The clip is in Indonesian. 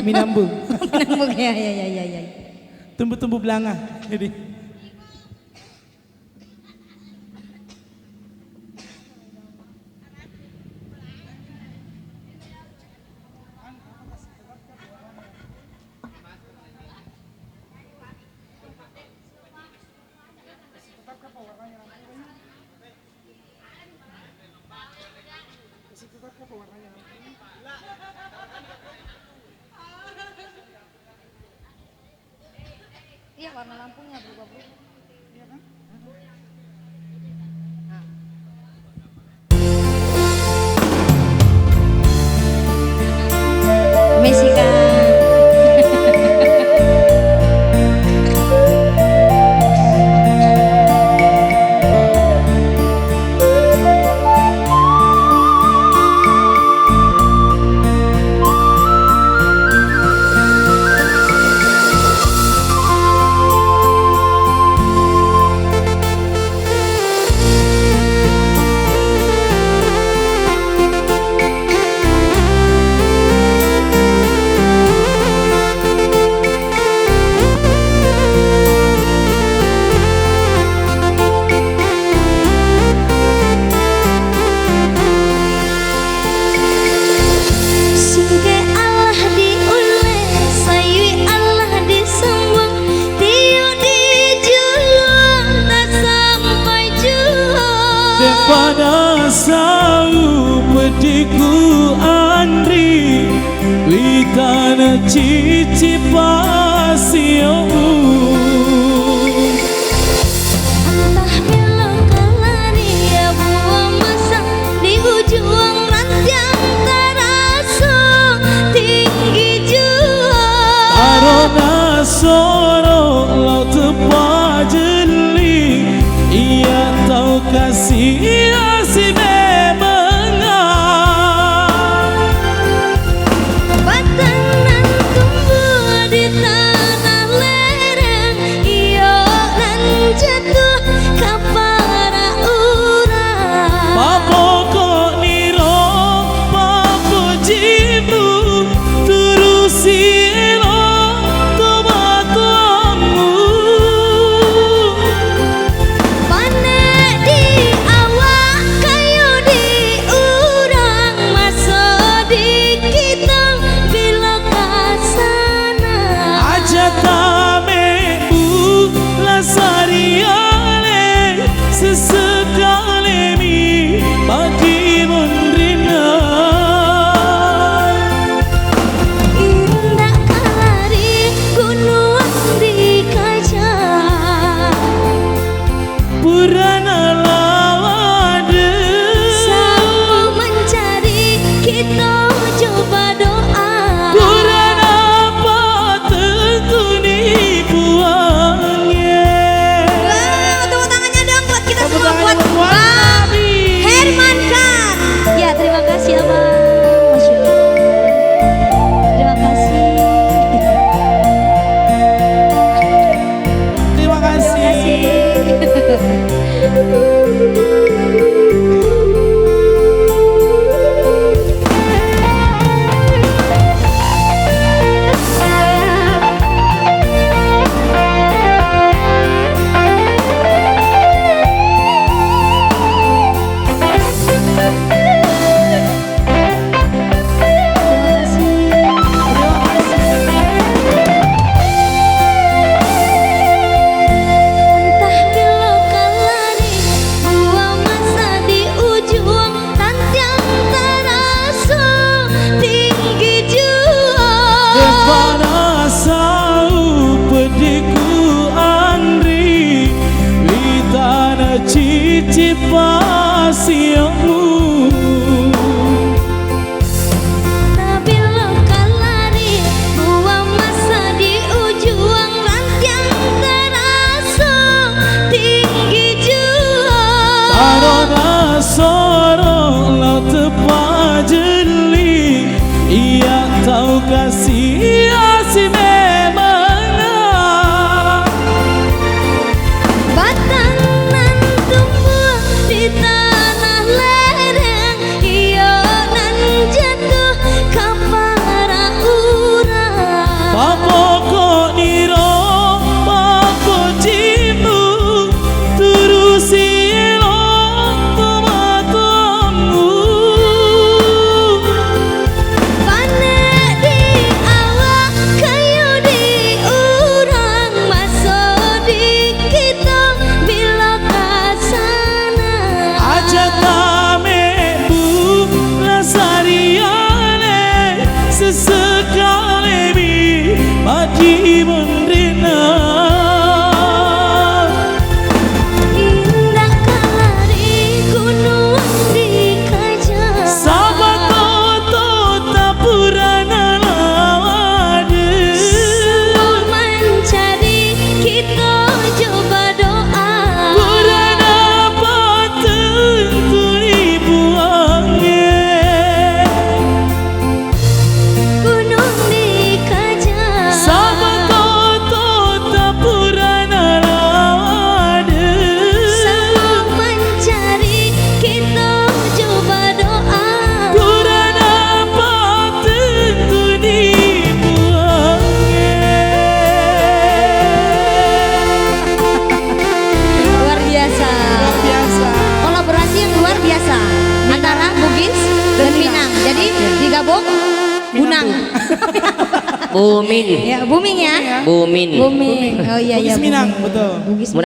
Minambung. Minambung ya. Tumbuh-tumbuh belanga. Jadi. Iya, warna lampunya berubah-berubah. Iya kan? Mesika. Pada sau pediku andri witana cici pasio Entah belok kalani ya buah masak di ujung ranjang terasuk tinggi jua Arona soro lau tepa jeli ia tahu kasih si memang batanan tumbuh di tanah lereng iyo nan jatuh ke para urang papoko niro papo jimu turusi elo tomatomu pane di awak kayu di urang masuk di kita bila kasana aja tamebu lasariale sesekali mi bagi mundrina indah kalari gunung di kaca purana lawade sama mencari kita coba doa purana apa tentu nih buangnya tepuk tangannya dong buat kita semua. dan Minang. Jadi digabung Bunang. Booming. Ya, booming ya. Booming. Booming. Oh iya iya. Bugis Minang, booming. betul. Bugis